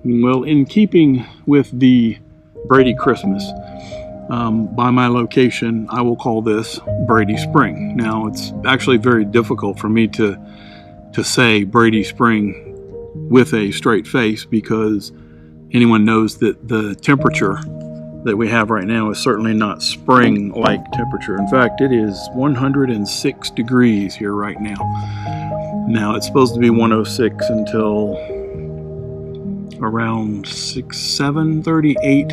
Well, in keeping with the Brady Christmas, by my location, I will call this Brady Spring. Now, it's actually very difficult for me to say Brady Spring with a straight face, because anyone knows that the temperature that we have right now is certainly not spring-like temperature. In fact, it is 106 degrees here right now. Now, it's supposed to be 106 until around 7:38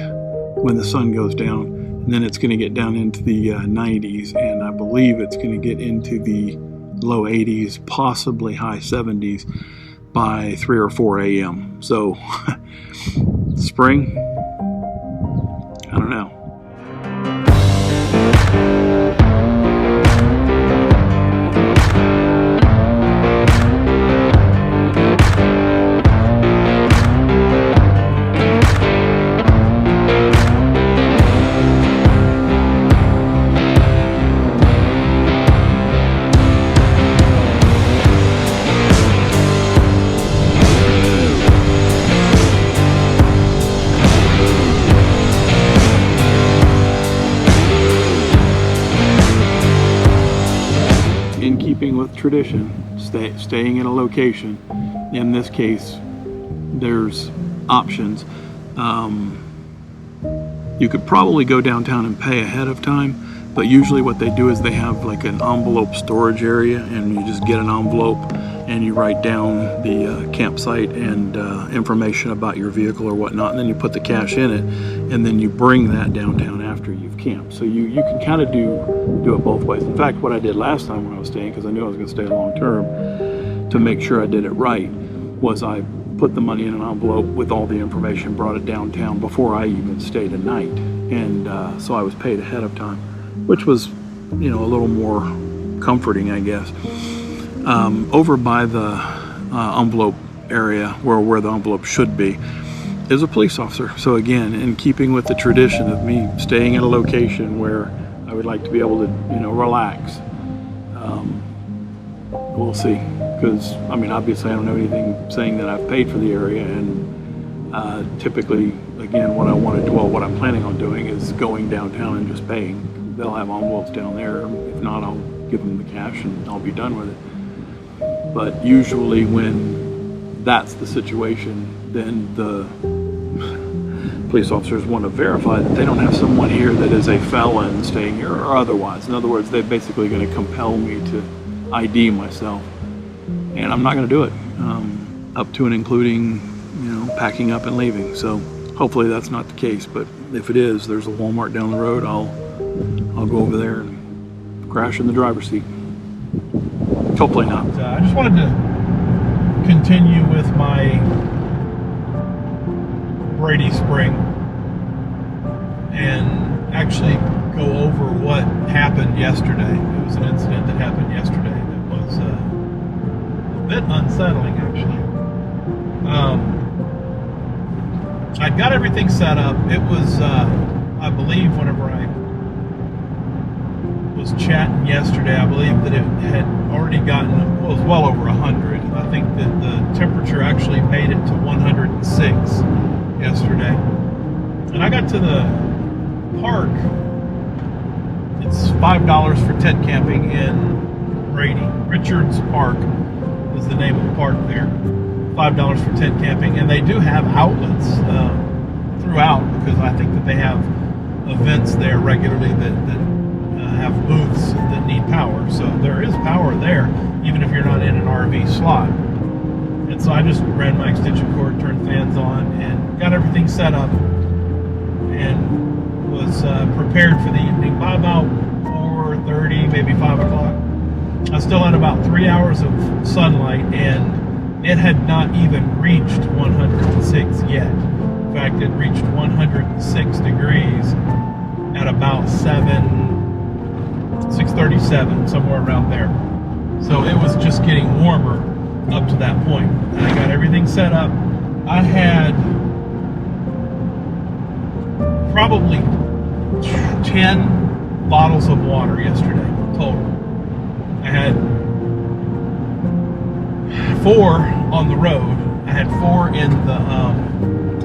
when the sun goes down, and then it's going to get down into the 90s, and I believe it's going to get into the low 80s, possibly high 70s by 3 or 4 a.m. So spring, I don't know. In keeping with tradition, staying in a location, in this case, there's options. You could probably go downtown and pay ahead of time, but usually what they do is they have like an envelope storage area, and you just get an envelope and you write down the campsite and information about your vehicle or whatnot, and then you put the cash in it, and then you bring that downtown after you've camped. So you can kind of do it both ways. In fact, what I did last time when I was staying, because I knew I was going to stay long term, to make sure I did it right, was I put the money in an envelope with all the information, brought it downtown before I even stayed a night, and so I was paid ahead of time, which was, a little more comforting, I guess. Over by the envelope area, where the envelope should be, is a police officer. So again, in keeping with the tradition of me staying at a location where I would like to be able to, relax, we'll see. Because, obviously I don't know anything saying that I've paid for the area, and typically, again, what I'm planning on doing is going downtown and just paying. They'll have envelopes down there. If not, I'll give them the cash and I'll be done with it. But usually when that's the situation, then the police officers want to verify that they don't have someone here that is a felon staying here or otherwise. In other words, they're basically going to compel me to ID myself. And I'm not going to do it, up to and including, packing up and leaving. So hopefully that's not the case. But if it is, there's a Walmart down the road. I'll go over there and crash in the driver's seat. Hopefully not. I just wanted to continue with my Brady Spring and actually go over what happened yesterday. It was an incident that happened yesterday that was a bit unsettling, actually. I'd got everything set up. It was, I believe, whenever I was chatting yesterday, I believe that it had already gotten, it was well over 100. I think that the temperature actually made it to 106 yesterday. And I got to the park. It's $5 for tent camping in Brady. Richards Park is the name of the park there. $5 for tent camping, and they do have outlets throughout, because I think that they have events there regularly that have booths that need power. So there is power there, even if you're not in an RV slot. And so I just ran my extension cord, turned fans on, and got everything set up, and was prepared for the evening. By about 4:30, maybe 5 o'clock, I still had about 3 hours of sunlight, and it had not even reached 106 yet. In fact, it reached 106 degrees at about 6:37, somewhere around there. So it was just getting warmer up to that point. And I got everything set up. I had probably 10 bottles of water yesterday total. I had 4 on the road. I had 4 in the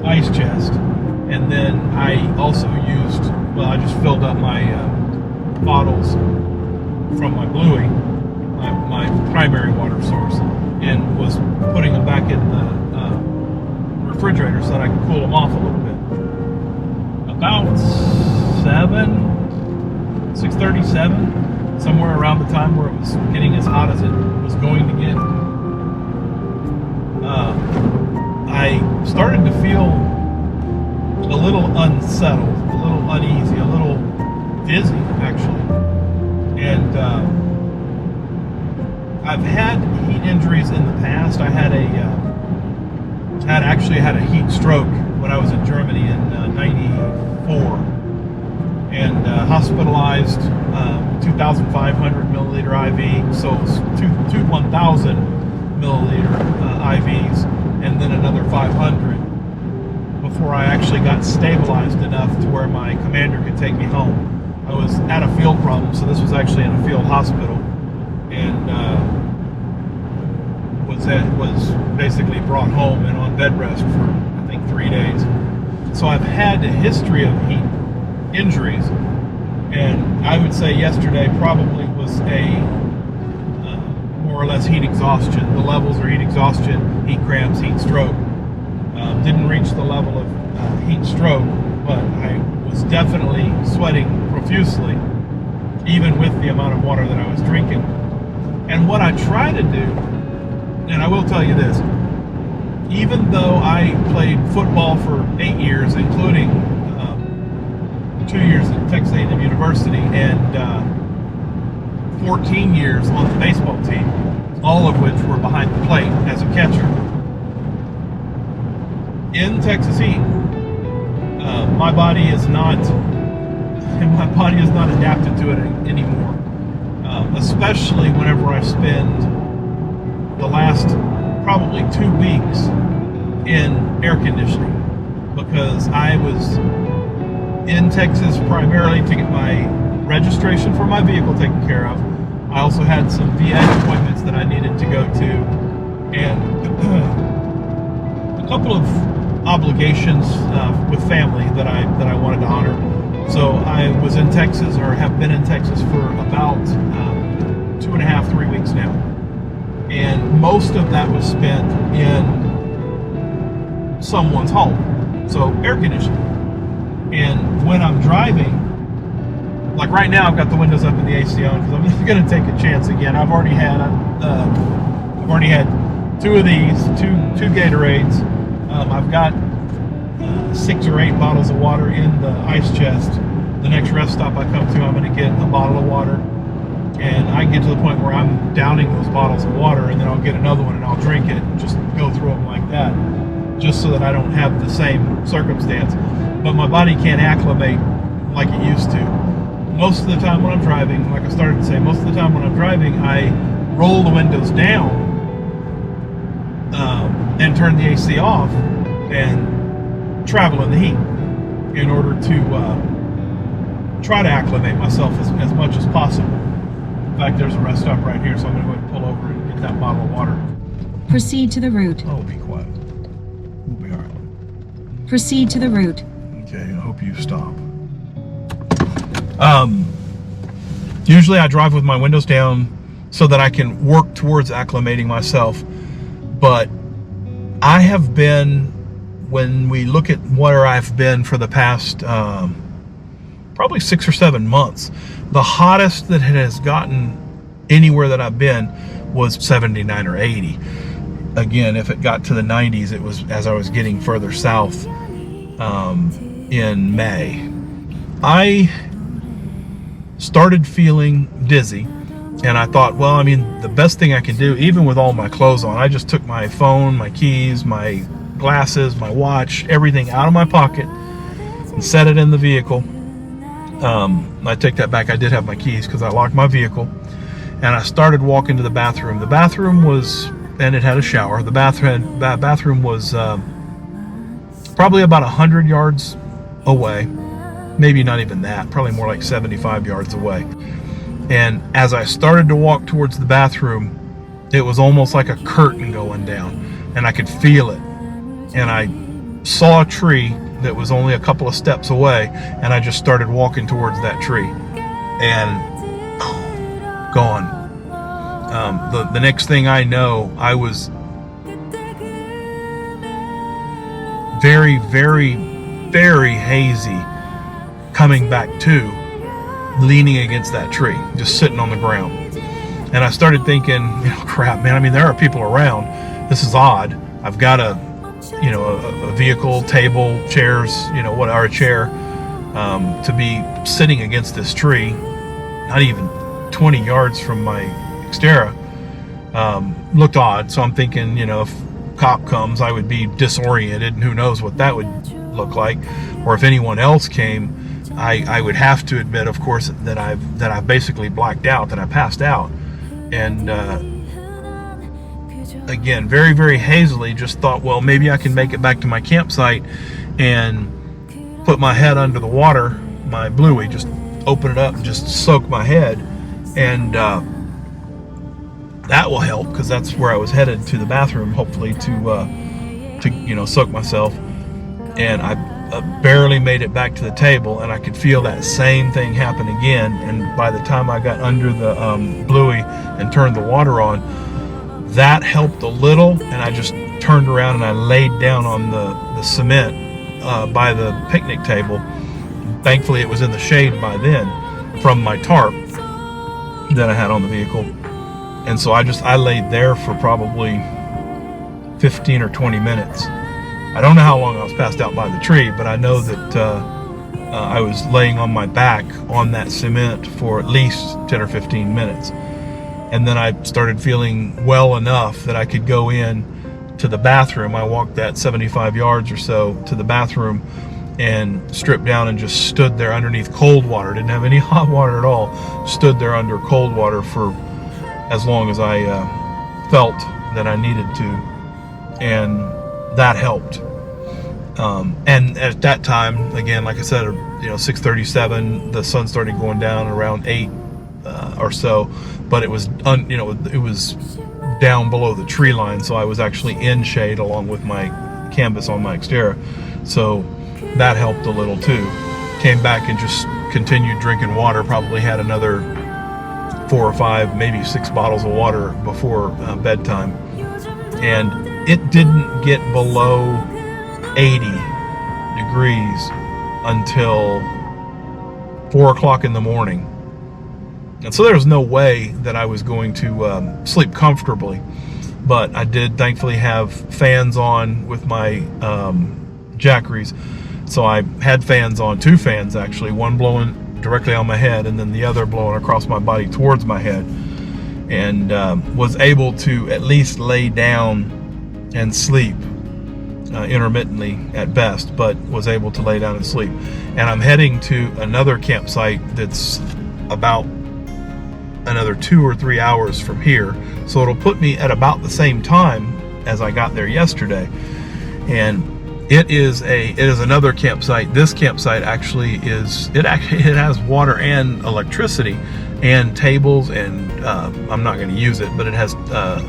ice chest, and then I also used, well, I just filled up my bottles from my bluey, my primary water source, and was putting them back in the refrigerator so that I could cool them off a little bit. About 6:37, somewhere around the time where it was getting as hot as it was going to get, I started to feel a little unsettled, a little uneasy, a little dizzy, actually. And I've had heat injuries in the past. I had actually had a heat stroke when I was in Germany in '94, and hospitalized, 2,500 milliliter IV, so two 1,000 milliliter IVs, and then another 500 before I actually got stabilized enough to where my commander could take me home. I was at a field problem, so this was actually in a field hospital, and was basically brought home and on bed rest for, I think, 3 days. So I've had a history of heat injuries, and I would say yesterday probably was a more or less heat exhaustion. The levels are heat exhaustion, heat cramps, heat stroke. Didn't reach the level of heat stroke, but I was definitely sweating profusely, even with the amount of water that I was drinking. And what I try to do, and I will tell you this, even though I played football for 8 years, including 2 years at Texas A&M University and 14 years on the baseball team, all of which were behind the plate as a catcher. In Texas heat, my body is not adapted to it anymore. Especially whenever I spend the last probably 2 weeks in air conditioning, because I was in Texas primarily to get my registration for my vehicle taken care of. I also had some VA appointments that I needed to go to, and a couple of obligations with family that I wanted to honor. So I was in Texas, or have been in Texas, for about 2.5, 3 weeks now, and most of that was spent in someone's home, so air conditioning. And when I'm driving, like right now, I've got the windows up and the AC on because I'm not going to take a chance again. I've already had 2 of these, two Gatorades. I've got 6 or 8 bottles of water in the ice chest. The next rest stop I come to, I'm going to get a bottle of water, and I get to the point where I'm downing those bottles of water, and then I'll get another one and I'll drink it and just go through them like that, just so that I don't have the same circumstance. But my body can't acclimate like it used to. Most of the time when I'm driving, like I started to say, most of the time when I'm driving, I roll the windows down and turn the AC off and travel in the heat in order to try to acclimate myself as much as possible. In fact, there's a rest stop right here, so I'm going to go ahead and pull over and get that bottle of water. Proceed to the route. Oh, be quiet. We'll be all right. Proceed to the route. Okay, I hope you stop. Usually I drive with my windows down so that I can work towards acclimating myself, but I have been, when we look at where I've been for the past probably 6 or 7 months, the hottest that it has gotten anywhere that I've been was 79 or 80. Again, if it got to the 90s, it was as I was getting further south in May. I started feeling dizzy, and I thought, well, I mean, the best thing I can do, even with all my clothes on, I just took my phone, my keys, my glasses, my watch, everything out of my pocket and set it in the vehicle. I take that back. I did have my keys because I locked my vehicle, and I started walking to the bathroom. The bathroom was, and it had a shower. The bathroom was probably about 100 yards away. Maybe not even that, probably more like 75 yards away. And as I started to walk towards the bathroom, it was almost like a curtain going down, and I could feel it. And I saw a tree that was only a couple of steps away, and I just started walking towards that tree, and gone. The next thing I know, I was very, very, very hazy coming back to, leaning against that tree, just sitting on the ground. And I started thinking, crap, man, I mean, there are people around. This is odd. I've got a vehicle, table, chairs, what are a chair, to be sitting against this tree, not even 20 yards from my xTerra, looked odd. So I'm thinking, if cop comes, I would be disoriented, and who knows what that would look like. Or if anyone else came, I would have to admit, of course, that I've basically blacked out, that I passed out. And again, very, very hazily, just thought, well, maybe I can make it back to my campsite and put my head under the water, my bluey, just open it up and just soak my head, and that will help, because that's where I was headed, to the bathroom, hopefully to soak myself. And I barely made it back to the table, and I could feel that same thing happen again. And by the time I got under the bluey and turned the water on, that helped a little, and I just turned around and I laid down on the cement by the picnic table. Thankfully it was in the shade by then from my tarp that I had on the vehicle. And so I laid there for probably 15 or 20 minutes. I don't know how long I was passed out by the tree, but I know that I was laying on my back on that cement for at least 10 or 15 minutes. And then I started feeling well enough that I could go in to the bathroom. I walked that 75 yards or so to the bathroom and stripped down and just stood there underneath cold water. Didn't have any hot water at all. Stood there under cold water for as long as I felt that I needed to. And that helped. And at that time, again, like I said, 6:37, the sun started going down around 8 or so, but it was it was down below the tree line, so I was actually in shade along with my canvas on my xTerra, so that helped a little too. Came back and just continued drinking water. Probably had another 4 or 5, maybe 6 bottles of water before bedtime, and it didn't get below 80 degrees until 4 o'clock in the morning. And so there was no way that I was going to sleep comfortably. But I did thankfully have fans on with my Jackeries. So I had fans on, 2 fans actually, one blowing directly on my head and then the other blowing across my body towards my head. And was able to at least lay down and sleep. Intermittently at best, but was able to lay down and sleep. And I'm heading to another campsite that's about another 2 or 3 hours from here, so it'll put me at about the same time as I got there yesterday. And it is another campsite. This campsite actually it has water and electricity and tables, and I'm not going to use it, but it has a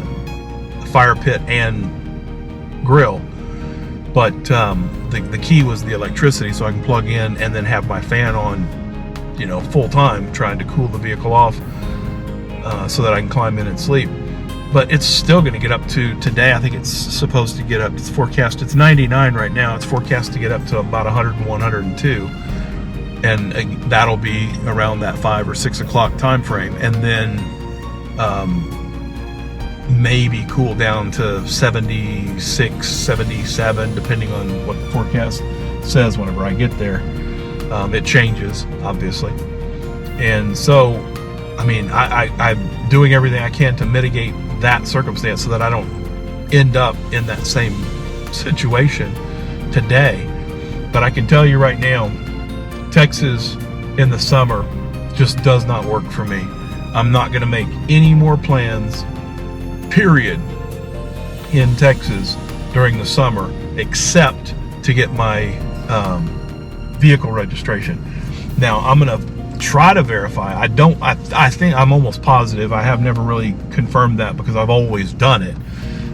fire pit and grill. But the key was the electricity, so I can plug in and then have my fan on, full time, trying to cool the vehicle off so that I can climb in and sleep. But it's still going to get up to, today, I think it's supposed to get up, it's forecast, it's 99 right now, it's forecast to get up to about 101, 102. And that'll be around that 5 or 6 o'clock time frame. And then maybe cool down to 76, 77, depending on what the forecast says whenever I get there. It changes, obviously. And so, I mean, I'm doing everything I can to mitigate that circumstance so that I don't end up in that same situation today. But I can tell you right now, Texas in the summer just does not work for me. I'm not going to make any more plans, period, in Texas during the summer, except to get my vehicle registration. Now I'm going to try to verify. I think I'm almost positive. I have never really confirmed that because I've always done it.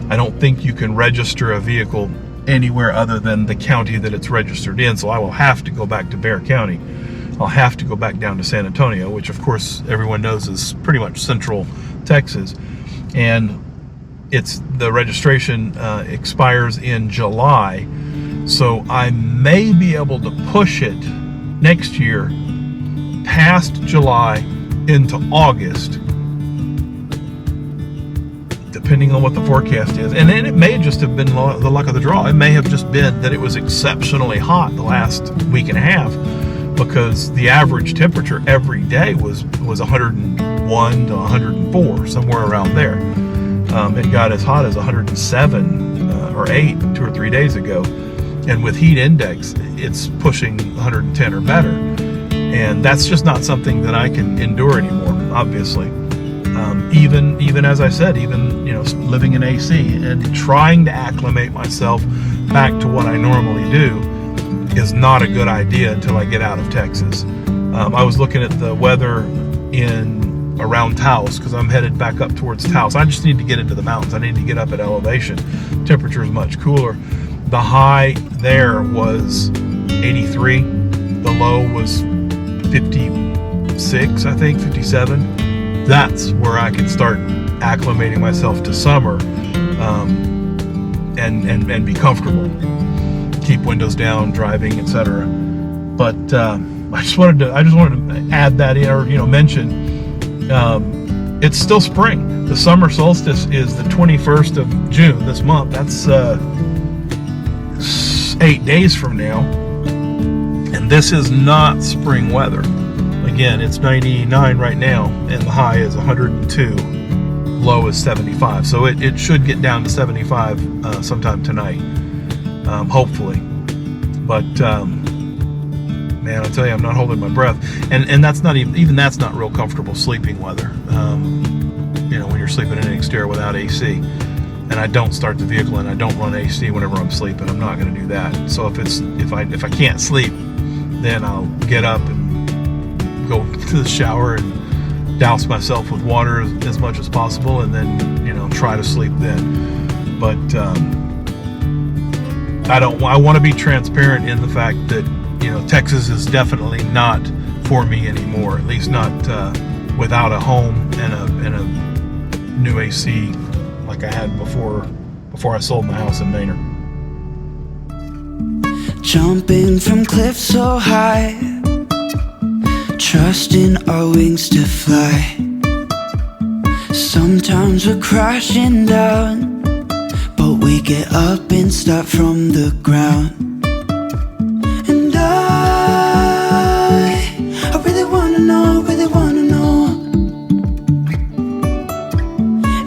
I don't think you can register a vehicle anywhere other than the county that it's registered in. So I will have to go back to Bexar County. I'll have to go back down to San Antonio, which of course everyone knows is pretty much central Texas. And the registration expires in July. So I may be able to push it next year past July into August, depending on what the forecast is. And then it may just have been the luck of the draw. It may have just been that it was exceptionally hot the last week and a half, because the average temperature every day was 101 to 104, somewhere around there. It got as hot as 107 or 8 2 or 3 days ago. And with heat index, it's pushing 110 or better. And that's just not something that I can endure anymore, obviously. Even as I said, even living in AC and trying to acclimate myself back to what I normally do is not a good idea until I get out of Texas. I was looking at the weather around Taos, because I'm headed back up towards Taos. I just need to get into the mountains. I need to get up at elevation. Temperature is much cooler. The high there was 83. The low was 56, I think, 57. That's where I can start acclimating myself to summer, and be comfortable. Keep windows down, driving, etc. But I just wanted to add that in, or mention. It's still spring. The summer solstice is the 21st of June this month. That's 8 days from now. And this is not spring weather. Again, it's 99 right now, and the high is 102. Low is 75. So it should get down to 75 sometime tonight, hopefully. But man, I'll tell you, I'm not holding my breath, and that's not even that's not real comfortable sleeping weather. When you're sleeping in an xTerra without AC, and I don't start the vehicle and I don't run AC whenever I'm sleeping. I'm not going to do that. So if I can't sleep, then I'll get up and go to the shower and douse myself with water as much as possible, and then try to sleep then. But I want to be transparent in the fact that Texas is definitely not for me anymore, at least not without a home and a new AC like I had before I sold my house in Maynard. Jumping from cliffs so high, trusting our wings to fly. Sometimes we're crashing down, but we get up and start from the ground. And I really wanna know,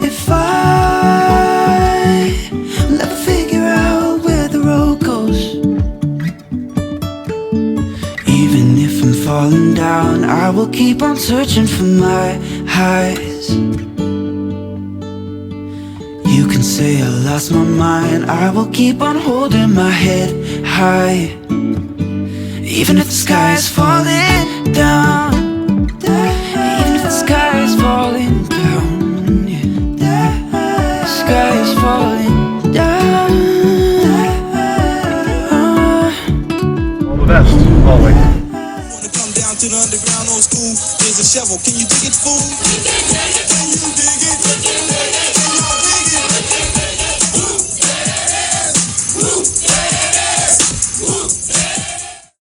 if I'll ever figure out where the road goes. Even if I'm falling down, I will keep on searching for my highs. You can say I lost my mind, I will keep on holding my head high. Even if the sky is falling down, even if the sky is falling down, yeah. The sky is falling down. All the best, always. Wanna come down to the underground old school? Here's a shovel, can you dig it, fool?